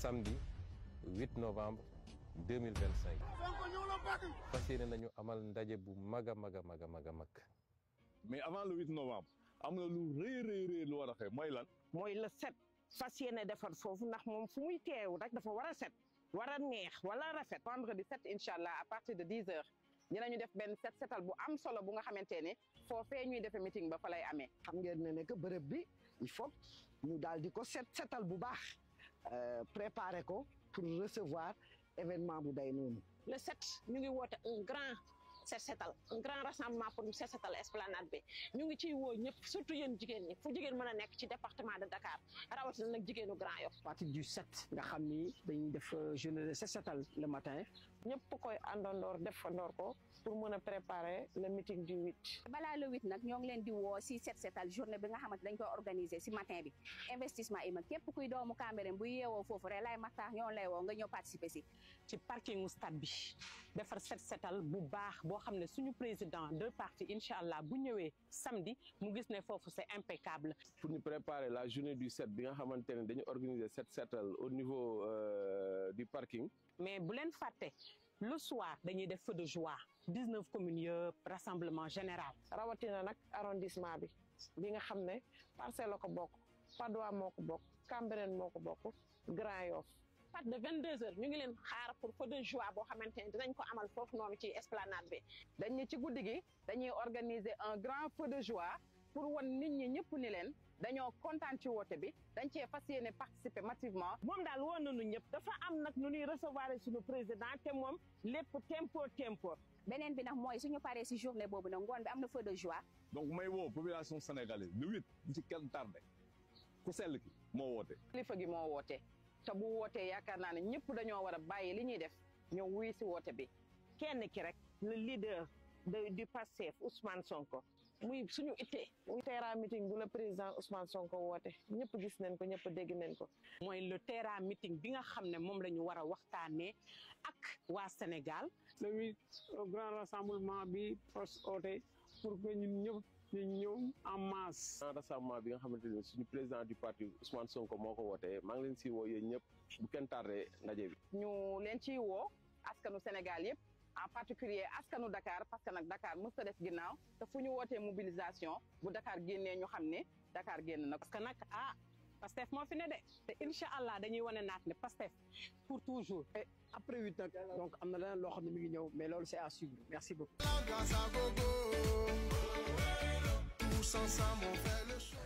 samedi 8 novembre 2025 fas yéene nañu amal ndaje bu mag a mag. mais avant le 8 novembre am na lu rëy lu war a xew mooy lan. mooy le 7 fas yéene defar foofu ndax moom fu muy teew rek dafa war a set war a neex wala rafet. vendredi 7 incha allah à partir de 10 heures dinañu def benn setal bu am solo bu nga xamante ne foofee ñuy defee meeting ba fa lay amee. xam ngeen ne que bërëb bi il faut ñu daal di ko setal bu baax préparer ko pour recevoir événement bu day noonu. le 7 ñu ngi woote un grand setal un grand rassemblement pour ñu setal esplanade bi ñu ngi ciy woo ñëpp surtout yéen jigéen ñi fu jigéen mën a nekk ci département de Dakar rawatina nag jigéenu Grand Yoff. à partir du 7 nga xam ni dañuy def journée de setal le matin. ñëpp koy àndandoor defandoor ko pour mën a préparer le meeting du 8. balaa le 8 nag ñoo ngi leen di woo si setal journée bi nga xamante dañ koy organiser si matin bi investissement ima képp kuy doomu Cambérène bu yeewoo foofu rek lay maxtaax ñoo lay woo nga ñëw participer si. ci parking stade bi defar setal bu baax boo xam ne suñu président deux parties incha allah bu ñëwee samedi mu gis ne foofu c'est impeccable. pour ñu préparer la journée du 7 bi nga xamante ne dañu organiser setal au niveau du parking. mais bu leen fàtte le soir dañuy def feu de joie 19 communes yëpp rassemblement général. rawatina nag arrondissement bi nga xam ne Parcelles la ko bokk Patte d'Oie moo ko bokk Cambérène moo ko bokk Grand Yoff. à partir de 22 heures ñu ngi leen xaar pour feu de joie boo xamante ne dinañ ko amal foofu noonu ci esplanade bi. dañ ne ci guddi gi dañuy organiser un grand feu de joie pour wan nit ñi ñëpp ni leen dañoo kontaan ci woote bi dañ cee fas yéene participer massivement. moom daal woon nañu ñëpp dafa am nag nu ñuy recevoir suñu président te moom lépp tempo. beneen bi nag mooy suñu paree si journée boobu nag ngoon bi am na feu de joie. donc may woo population sénégalaise le 8 bu ci kenn tardé ku sell ki moo woote. kilifa gi moo woote te bu wootee yaakaar naa ne ñëpp dañoo war a bàyyi li ñuy def ñëw wuy si woote bi. kenn ki rek le leader du Pastef Ousmane Sonko. muy suñu ittee. muy terrain meeting bu la président Ousmane Sonko woote ñëpp gis nañ ko ñëpp dégg nañ ko. mooy le terrain meeting bi nga xam ne moom la ñu war a waxtaanee ak waa Sénégal. le 8 grand rassemblement bi post oote pour que ñun ñëpp ñu ñëw en masse. grand rassemblement bi nga xamante ne suñu président du parti Ousmane Sonko moo ko wootee maa ngi leen si woo yéen ñëpp bu kenn tardé ndaje bi. ñu leen ciy woo askanu Sénégal yëpp. en particulier askanu Dakar parce que nag Dakar mës ta des ginnaaw te fu ñu wootee mobilisation bu Dakar génnee ñu xam ne Dakar génn na. parce que nag Pastef moo fi ne de te incha allah dañuy wane naat ne Pastef pour toujours. et après 8 nag donc am na leneen loo xam ne mi ngi ñëw mais loolu c'est à suivre merci beaucoup. Tous ensemble on fait le show.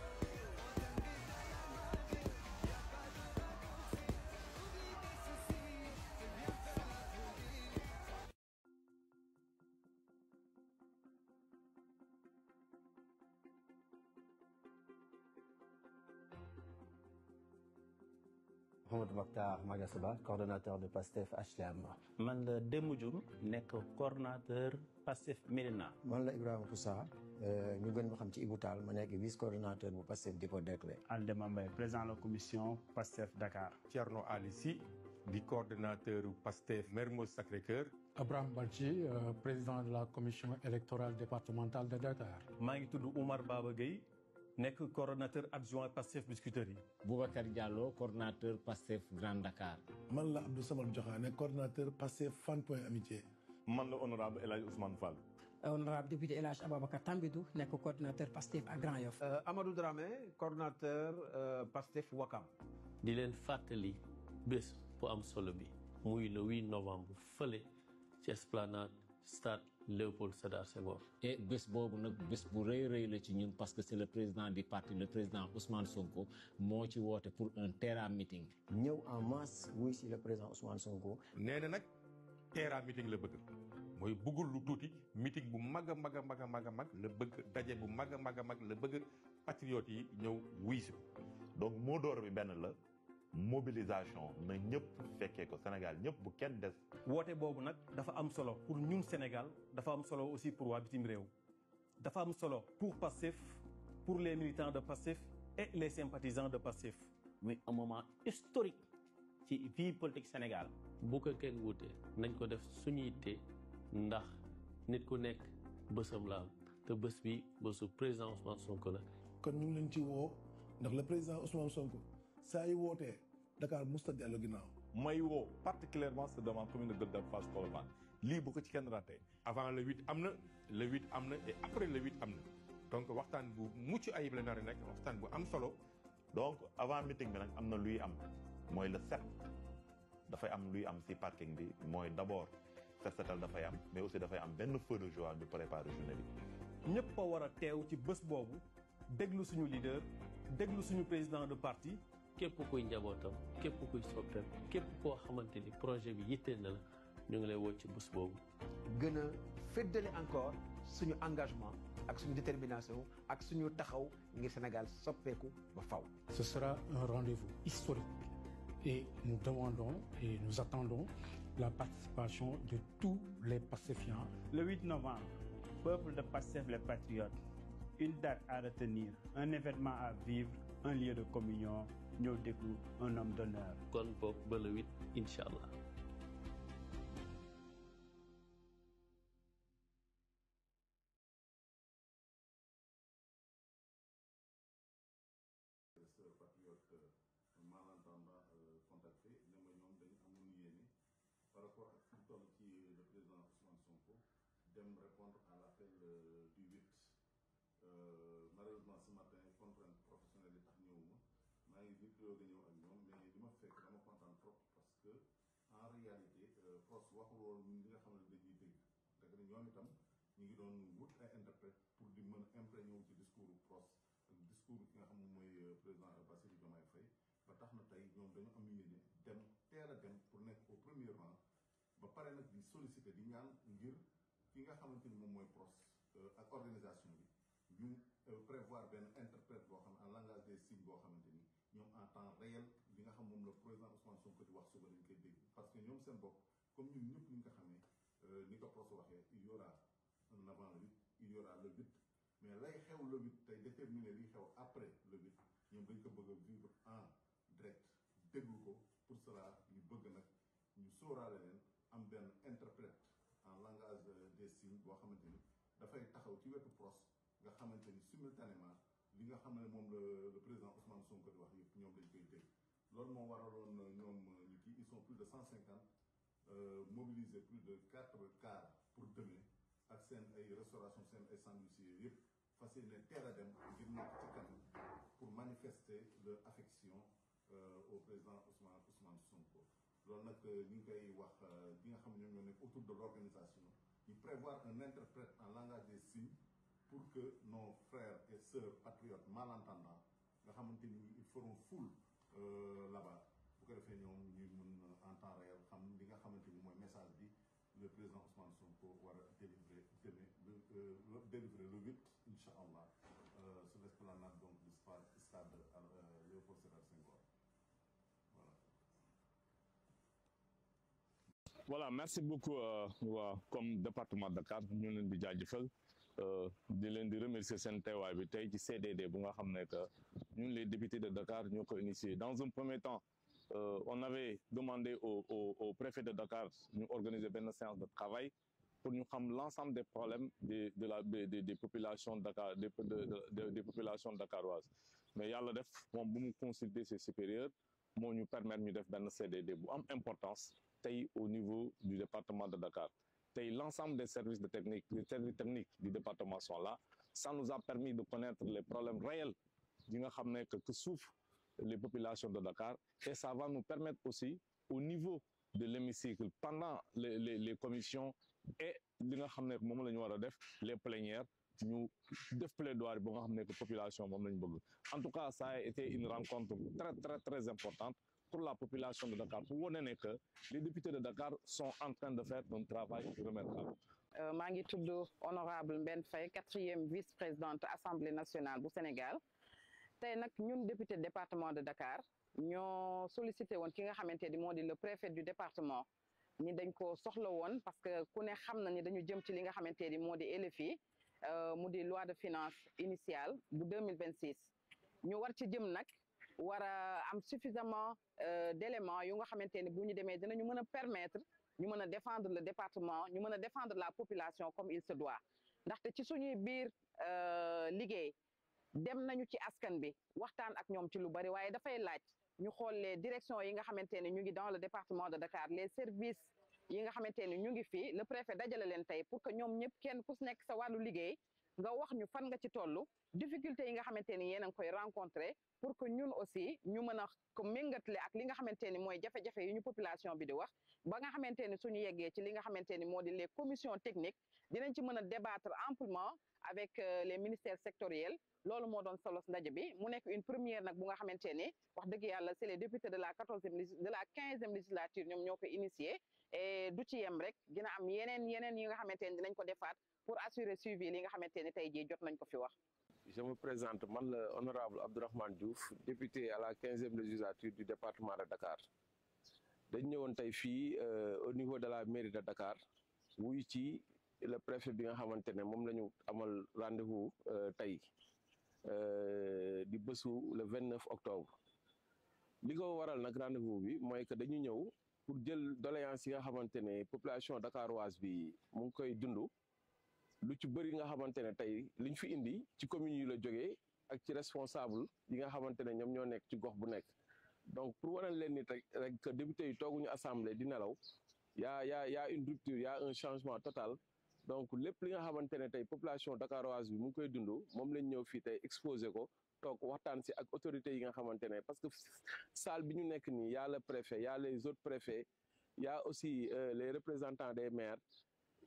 Mohamed Mokhtar Magasaba, coordonnateur de PASTEF HLM. man la Demba Dioum nekk coordonnateur PASTEF Médina. man la Ibrahima Poussa ñu gën ma xam ci Ibou Tall ma nekk vice coordonnateur bu PASTEF Dépôt Derklé. Aldema Mbaye président de la commission PASTEF Dakar. Thierno Ali Sy di coordonnateur PASTEF Mermoz Sacré-Cœur. Abraham Badji, président de la commission électorale départementale de Dakar. maa ngi tudd Oumar Baba Gueye nekk coordonnateur adjoint PASTEF Biscuiterie. Boubacar Diallo coordonnateur PASTEF Grand Dakar. man la Abdou Samad Diokhané coordonnateur PASTEF Fann Point Amitié. man la honorable El Hadj Ousmane Fall. honorable député El Hadj Ababacar Tambidou nekk coordonnateur PASTEF à Grand Yoff. Amadou Dramé coordonnateur PASTEF Wakam. di leen fàttali bés bu am solo bi muy le 8 novembre fële ci esplanade stade Léopold Sédar Senghor. et bés boobu nag bés bu rëy la ci ñun parce que c'est le président du parti le président Ousmane Sonko moo ci woote pour un terrain meeting. ñëw en masse wuy si le président Ousmane Sonko. nee na nag terrain meeting la bëgg mooy bëggul lu tuuti meeting bu mag a mag la bëgg daje bu mag a mag la bëgg patriotes yi ñëw wuy si. donc moo door bi benn la. mobilisation na ñëpp fekkee ko Sénégal ñëpp bu kenn des. woote boobu nag dafa am solo pour ñun Sénégal dafa am solo aussi pour waa bitim réew dafa am solo pour PASTEF pour les militants de PASTEF et les sympathisants de PASTEF. muy un moment historique ci vie politique Sénégal. bu ko kenn wuute nañ ko def suñu yitte ndax nit ku nekk bësam la am te bés bi bésu président Ousmane Sonko la. kon ñu ngi leen ci woo ndax le président Ousmane Sonko saa yu wootee Dakar musta dellu ginnaaw. may woo particulièrement se demande commune de Gueule Tapée Fass Colobane lii bu ko ci kenn raté. avant le 8 am na le 8 am na et après le 8 am na donc waxtaan bu mucc ayib la nar a nekk waxtaan bu am solo. donc avant meeting bi nag am na luy am mooy le 7 dafay am luy am si parking bi mooy d'abord set setal dafay am mais aussi dafay am benn feu de joie bi préparer journée bi. ñëpp a war a teew ci bés boobu déglu suñu leader déglu suñu président de parti. képp kuy njabootam képp kuy soppeem képp koo xamante ni projet bi yitteel na la ñu ngi lay woo ci bés boobu. gën a féddale encore suñu engagement ak suñu détermination ak suñu taxaw ngir Sénégal soppeeku ba faw. Ce sera un rendez-vous historique et nous demandons et nous attendons la participation de tous les Pastéfiens. Le 8 novembre, peuple de Pastef les Patriotes, une date à retenir, un événement à vivre, un lieu de communion, ñëw déglu un homme d'honneur. kon boog ba le 8 incha allah. contacté ne ma ñoom dañu amoon yéene par rapport ak fi mu toll ci le président Ousmane Sonko dem répondre à l'appel du 8 malheureusement ce matin contrainte professionnelle yi tax ñëwuma maa ngi vite doog a ñëw ak ñoom mais li ma fekk dama kontaan trop parce que en réalité pros waxul woon ñun li nga xam ne dañuy dégg dëgg na ñoom itam ñu ngi doon wut ay interprète pour di mën a imprégné wu ci discours pros ak discours ki nga xam ne mooy président Bassirou Diomaye Faye ba tax na tey ñoom dañu am yéene dem teel a dem pour nekk au premier rang ba pare nag di solliciter di ñaan ngir ki nga xamante ni moom mooy pros ak organisation bi ñu prévoir benn interprète boo xam ne en langage des signes boo xamante ni ñoom en temps réel li nga xam moom la président Ousmane Sonko di wax suba dañ koy dégg parce que ñoom seen bopp comme ñun ñëpp ni nga ko xamee ni ko pros waxee il y aura un avant le 8 il y aura le 8 mais lay xew le 8 tey déterminer li xew après le 8 ñoom dañ ko bëgg a vivre en direct déglu ko pour cela ñu bëgg nag ñu sóoraale leen am benn interprète en langage des signes boo xamante ni dafay taxaw ci wetu pros nga xamante ni simultanément li nga xam ne moom le président Ousmane Sonko di wax yëpp ñoom dañ koy dégg loolu moo waraloon ñoom ñu kii ils sont plus de 150 mobilisés plus de 4 cars pour demain ak seen ay restauration seen ay sandwichiers yëpp fas yéene teel a dem ngir nekk ci kanam pour manifester leur affection au président Ousmane Sonko loolu nag ñu ngi koy wax ñi nga xam ne ñoom ñoo nekk autour de l'organisation ñu prévoir un interprète en langage des signes pour que nos frères et sœurs patriotes malentendants nga xamante ni ils feront foule là-bas bu ko defee ñoom ñuy mën en temps réel xam li nga xamante ni mooy message bi le président Ousmane Sonko war a délivrer demain délivrer le 8 incha allah sur l'esplanade donc du stade Léopold Sédar Senghor. Voilà, merci beaucoup comme département de Dakar ñu leen di jaajëfal di leen di remercier seen teewaay bi tey ci CDD bu nga xam ne que ñun les députés de Dakar ñoo ko initié. Dans un premier temps on avait demandé au préfet de Dakar ñu organiser benn séance de travail pour ñu xam l'ensemble des problèmes des populations Dakar des populations dakaroises mais yàlla def moom bu mu consulter ses supérieurs moo ñu permettre ñu def benn CDD bu am importance tey au niveau du département de Dakar tey l'ensemble des services techniques du département sont là. Ça nous a permis de connaître les problèmes réels yi nga xam ne que souffrent les populations de Dakar et ça va nous permettre aussi au niveau de l'hémicycle pendant les commissions et li nga xam ne moom la ñu war a def les plénières ñu def plaidoirie ba nga xam ne que population moom la ñu bëgg. En tout cas ça a été une rencontre très importante pour la population de Dakar pour wane ne que les députés de Dakar sont en train de faire un travail remarquable. maa ngi tudd honorable Mbène Faye 4e vice-présidente Assemblée nationale bu Sénégal tey nag ñun député département de Dakar ñoo sollicité woon ki nga xamante ni moo di le préfet du département ni dañ ko soxla woon parce que ku ne xam na ni dañu jëm ci li nga xamante ni moo di LFI mu di loi de finances initiale bu 2026 ñu war ci jëm nag war a am suffisamment d'éléments yu nga xamante ni bu ñu demee dinañu mën a permettre ñu mën a défendre le département ñu mën a défendre la population comme il se doit ndaxte ci suñuy biir liggéey dem nañu ci askan bi waxtaan ak ñoom ci lu bari waaye dafay laaj ñu xool les directions yi nga xamante ne ñu ngi dans le département de Dakar les services yi nga xamante ne ñu ngi fii le préfet dajale leen tey pour que ñoom ñëpp kenn ku si nekk sa wàllu liggéey nga wax ñu fan nga ci toll difficulté yi nga xamante ni yéen a ngi koy rencontrer pour que ñun aussi ñu mën a ko méngatle ak li nga xamante ni mooy jafe-jafe yi ñu population bi di wax ba nga xamante ni suñu yeggee ci li nga xamante ni moo di les commissions techniques dinañ ci mën a débattre amplement avec les ministères sectoriels loolu moo doon solo ndaje bi mu nekk une première nag bu nga xamante ni wax dëgg yàlla c'est les députés de la 15e législature ñoom ñoo ko initié et du ci yem rek dina am yeneen yi nga xamante ni dinañ ko defaat pour assurer suivi li nga xamante ni tey jii jot nañ ko fi wax. Je me présente, man le honorable Abdourahmane Diouf, député à la 15e législature du département de Dakar. dañ ñëwoon tey fii au niveau de la mairie de Dakar wuy ci le préfet bi nga xamante ne moom la ñu amal rendez-vous tey di bésu le 29 octobre. li ko waral nag rendez-vous bi mooy que dañu ñëw pour jël doléance yi nga xamante ne population dakaroise bi mu ngi koy dund. lu ci bëri nga xamante ne tey liñ fi indi ci communes yi la jógee ak ci responsable yi nga xamante ne ñoom ñoo nekk ci gox bu nekk donc pour waral leen ni rek que député yi tooguñu assemblée di nelaw y a une rupture y a un changement total donc lépp li nga xamante ne tey population dakaroise bi mu ngi koy dund moom lañ ñëw fii tey exposé ko toog waxtaan si ak autorités yi nga xamante ne parce que salle bi ñu nekk nii y a le préfet y a les autres préfets y a aussi les représentants des maires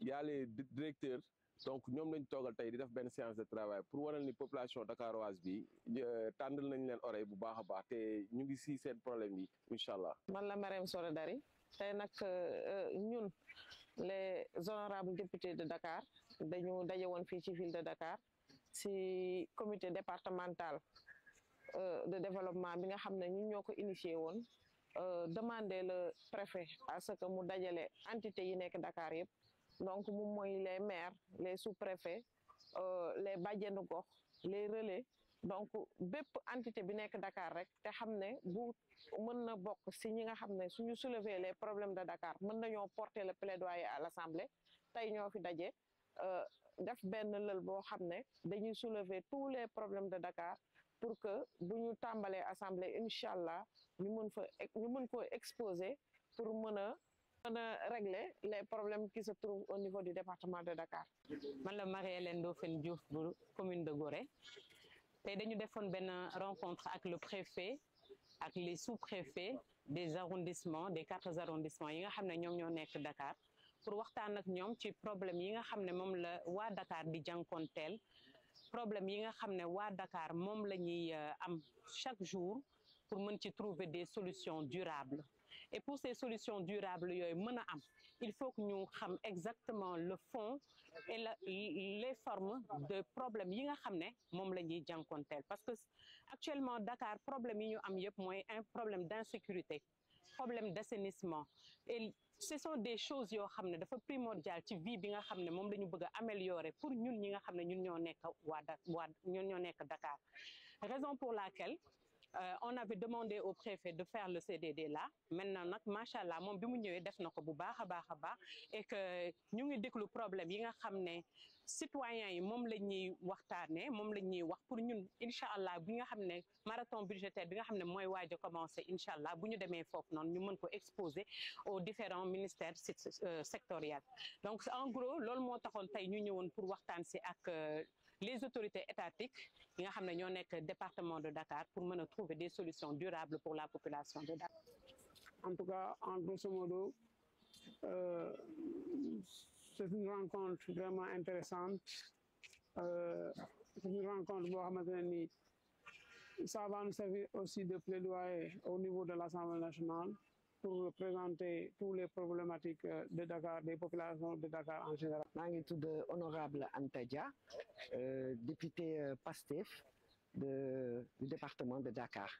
y a les directeurs donc ñoom lañ toogal tey di def benn séance de travail pour waral ni population dakaroise bi tàndal nañ leen oreille bu baax a baax te ñu ngi si seen problème yi incha allah. man la Marème Sore Dari tey nag ñun les honorables députés de Dakar dañu daje woon fii ci ville de Dakar si comité départemental de développement bi nga xam ne ñun ñoo ko initié woon demander le préfet à ce que mu dajale entité yi nekk Dakar yëpp. donc moom mooy les maires les sous-préfets les bàjjenu gox les relais donc bépp entité bi nekk Dakar rek te xam ne bu mën na bokk si ñi nga xam ne suñu soulever les problèmes de Dakar mën nañoo porter le plaidoyer à l'Assemblée tey ñoo fi daje def benn lël boo xam ne dañuy soulever tous les problèmes de Dakar pour que bu ñu tàmbalee Assemblée incha allah ñu mën ko exposer pour mën a régler les problèmes qui se trouvent au niveau du département de Dakar. man la Marie-Hélène Ndofène Diouf bu commune de Gorée tey dañu defoon benn rencontre ak le préfet ak les sous-préfets des arrondissements des 4 arrondissements yi nga xam ne ñoom ñoo nekk Dakar pour waxtaan ak ñoom ci problème yi nga xam ne moom la waa Dakar di jànkonteel problème yi nga xam ne waa Dakar moom la ñuy am chaque jour pour mën ci trouver des solutions durables. Et pour ces solutions durables yooyu mën a am il faut que ñu xam exactement le fond et les formes de problèmes yi nga xam ne moom la ñuy jànkonteel parce que actuellement Dakar problème yi ñu am yëpp mooy un problème d'insécurité problème d'assainissement et ce sont des choses yoo xam ne dafa primordial ci vie bi nga xam ne moom la ñu bëgg a améliorer pour ñun ñi nga xam ne ñun ñoo nekk Dakar raison pour laquelle on avait demandé au préfet de faire le CDD là maintenant nag macha allah moom bi mu ñëwee def na ko bu baax a baax et que ñu ngi déglu problème yi nga xam ne citoyens yi moom la ñuy waxtaanee moom la ñuy wax pour ñun incha allah bi nga xam ne marathon budgétaire bi nga xam ne mooy waaj a commencé incha allah bu ñu demee foofu noonu ñu mën ko exposer aux différents ministères sectoriels donc en gros loolu moo taxoon tey ñu ñëwoon pour waxtaan si ak les autorités étatiques yi nga xam ne ñoo nekk département de Dakar pour mën a trouver des solutions durables pour la population de Dakar. En tout cas, en grosso modo, c'est une rencontre vraiment intéressante. C'est une rencontre boo xamante ne nii ça va nous servir aussi de plaidoyer au niveau de l'Assemblée nationale pour présenter toutes les problématiques de Dakar, des populations de Dakar en général. maa ngi tudd honorable Anta Dia député PASTEF du département de Dakar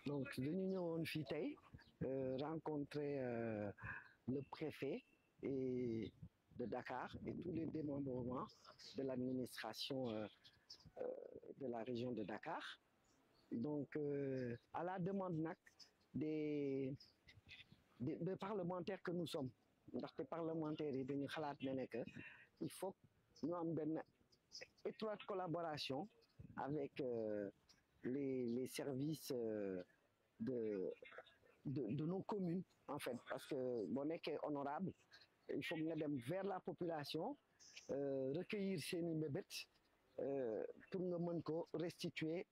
donc dañu ñëwoon fii tey rencontrer le préfet de Dakar et tous les démembrements de l'administration de la région de Dakar donc à la demande nag des parlementaires que nous sommes ndaxte parlementaires yi dañu xalaat ne que il faut ñu am benn étroite collaboration avec les services de nos communes, en fait, parce que bon est honorable, il faut nga dem vers la population, recueillir seeni mbébét pour nga mën ko restituer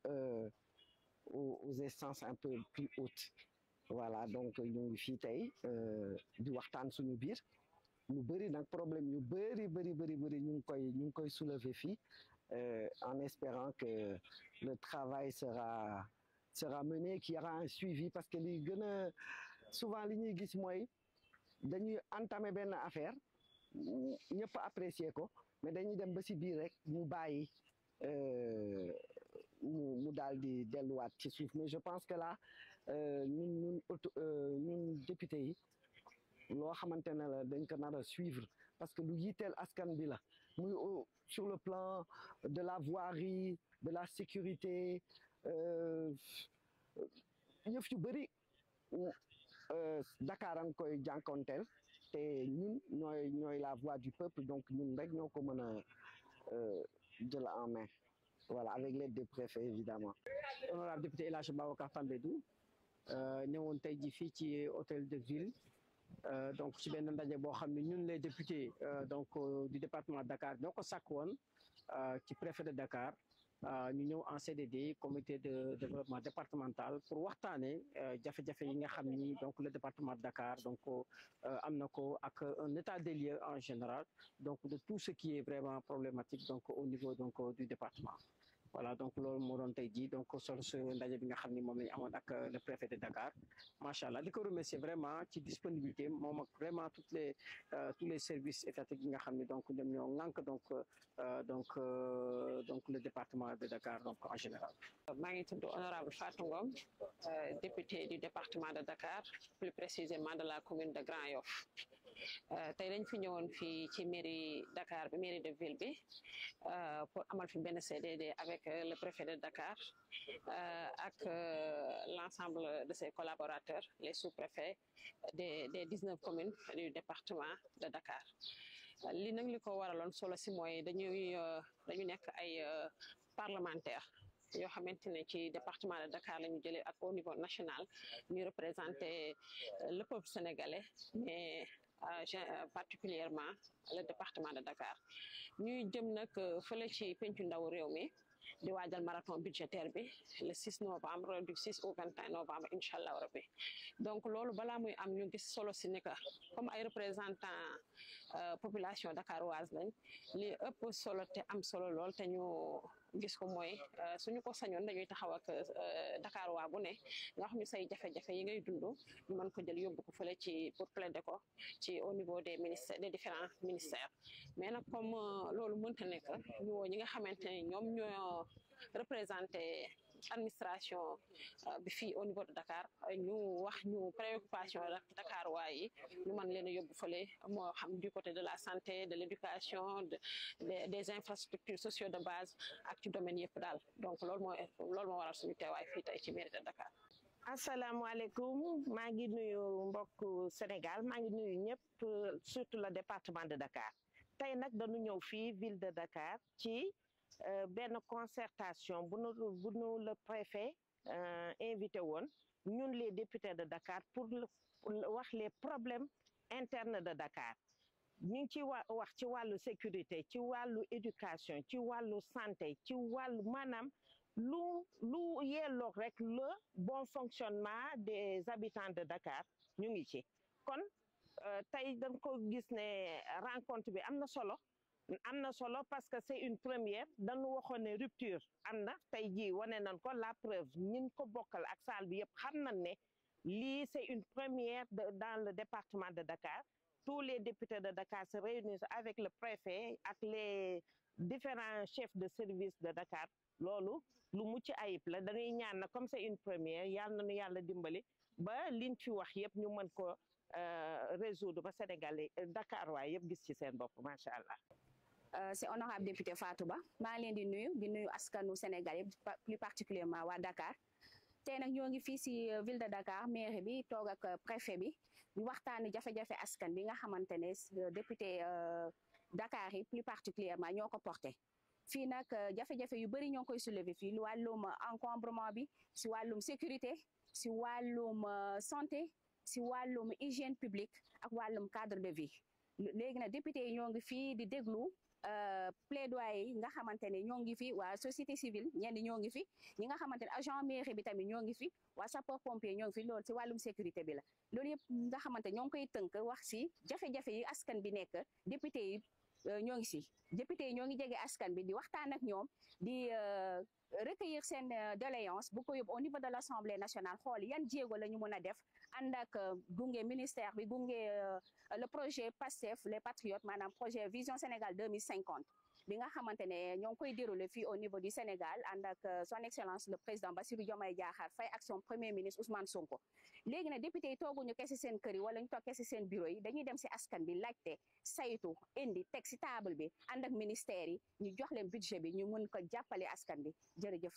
aux instances un peu plus hautes. Voilà, donc ñu ngi fii tey di waxtaan suñu biir ñu bëri nag problème yu bëri ñu ngi koy soulever fii en espérant que le travail sera mené, qu'il y aura un suivi, parce que li gën a souvent li ñuy gis mooy dañuy entamer benn affaire ñëpp apprécier ko mais dañuy dem ba si biir rek mu bàyyi mu daal di delluwaat ci suuf. Mais je pense que là ñun député yi loo xamante ne la dañ ko nar a suivre, parce que lu yitteel askan bi la, muy sur le plan de la voirie, de la sécurité, yëf yu bëri Dakar a ngi koy jànkonteel te ñun ñooy la voix du peuple, donc ñun rek ñoo ko mën a jël en main, voilà, avec l'aide des préfets évidemment. Honorable député El Hadj Babacar Tambédou ñëwoon tey ji fii ci hôtel de ville, donc ci benn ndaje boo xam ne ñun les députés donc du département de Dakar ñoo ko sàkk woon ci préfet de Dakar, ñu ñëw en CDD, comité de développement départemental, pour waxtaanee jafe-jafe yi nga xam ni donc le département de Dakar donc am na ko, ak un état des lieux en général, donc de tout ce qui est vraiment problématique donc au niveau donc du département. Voilà, donc loolu moo doon tey jii donc solo su ndaje bi nga xam ni moom la ñu amoon ak le préfet de Dakar, macha allah di ko remercier vraiment ci disponibilité moom ak vraiment tous les services étatiques yi nga xam ni donc ñoom ñoo ŋànk donc le département de Dakar donc en général. maa ngi tudd honorable Fatou Ngom, député du département de Dakar, plus précisément de la commune de Grand Yoff. Tey dañ fi ñëwoon fii ci mairie Dakar bi, mairie de ville bi, pour amal fi benn CDD avec le préfet de Dakar ak l'ensemble de ses collaborateurs, les sous-préfets des 19 communes du département de Dakar. Li nag li ko waraloon solo si mooy dañu nekk ay parlementaires yoo xamante ne ci département de Dakar la ñu jëlee ak au niveau national ñu représenter le peuple sénégalais, mais particulièrement le département de Dakar. Ñuy jëm nag fële ci pencu ndaw réew mi di waajal marathon budgétaire bi le 6 novembre, du 6 au 21 novembre incha allah rabbi. Donc loolu balaa muy am ñu gis solo si ne que comme ay représentants population dakaroise lañ, li ëpp solo te am solo lool te ñu gis ko mooy suñu ko sañoon dañuy taxaw ak Dakar waa bu ne nga xam ñu say jafe-jafe yi ngay dund ñu mën ko jël yóbbu ko fële ci pour plaider ko ci au niveau des ministères, des différents ministères. Mais nag comme loolu mënta nekk, ñu woo ñi nga xamante ne ñoom ñoo représenté administration bi fii au niveau de Dakar, ñu wax ñu préoccupation Dakar waa yi ñu mën leen a yóbbu fële, moo xam du côté de la santé, de l'éducation, des infrastructures sociaux de base ak ci domaine yëpp daal. Donc loolu moo waral suñu teewaay fii tey ci mairie de Dakar. asalaamaaleykum, maa ngi nuyu mbokk Sénégal, maa ngi nuyu ñëpp, surtout le département de Dakar. Tey nag dañu ñëw fii ville de Dakar ci benn concertation bu nu le préfet invité woon ñun les députés de Dakar pour wax les problèmes internes de Dakar. ñu ngi ci wax ci wàllu sécurité, ci wàllu éducation, ci wàllu santé, ci wàllu maanaam lu yelloog rek le bon fonctionnement des habitants de Dakar ñu ngi ci. Kon tey dañ ko gis ne rencontre bi am na solo parce que c'est une première. Dañu waxoon ne rupture am na, tey jii wane nañ ko, la preuve ñin ko bokkal ak salle bi yëpp xam nañ ne lii c'est une première dans le département de Dakar. Tous les députés de Dakar se réunissent avec le préfet ak les différents chefs de service de Dakar. Loolu lu mucc ayib la, dañuy ñaan na comme c'est une première, yàlla nañu yàlla dimbali ba liñ fi wax yëpp ñu mën ko résoudre ba Sénégalais Dakar waay yëpp gis ci seen bopp, macha allah. C'est honorable député Fatou Ba, maa ngi leen di nuyu askanu Sénégal yëpp, plus particulièrement waa Dakar. Tey nag ñoo ngi fii si ville de Dakar, mairie bi toog ak préfet bi ñu waxtaani jafe-jafe askan bi nga xamante ne député Dakar yi plus particulièrement ñoo ko porté. fii nag jafe-jafe yu bëri ñoo ngi koy soulever fii lu wàllum encombrement bi si wàllum sécurité si wàllum santé si wàllum hygiène publique ak wàllum cadre de vie léegi nag député yi ñoo ngi fii di déglu plaidoyer yi nga xamante ne ñoo ngi fi waa société civile ñenn ñoo ngi fi ñi nga xamante ne agent mairie bi tamit ñoo ngi fi waa sapeur pompier ñoo ngi fi loolu si wàllum sécurité bi la loolu yëpp nga xamante ñoo ngi koy tënk wax si jafe-jafe yi askan bi nekk député yi ñoo ngi si député yi ñoo ngi jege askan bi di waxtaan ak ñoom di recueillir seen doléance bu ko yóbbu au niveau de l'Assemblée nationale xool yan jéego la ñu mën a def ànd ak gunge ministère bi gunge le projet PASTEF les patriotes maanaam projet Vision Sénégal 2050 bi nga xamante ne ñoo ngi koy déroulé fii au niveau du Sénégal ànd ak son excellence le président Bassirou Diomaye Diakhar Faye ak son premier ministre Ousmane Sonko léegi nag député yi tooguñu kese seen kër yi wala ñu toog kese seen bureau yi dañuy dem si askan bi laajte saytu indi teg si table bi ànd ak ministère yi ñu jox leen budget bi ñu mën ko jàppale askan bi jërëjëf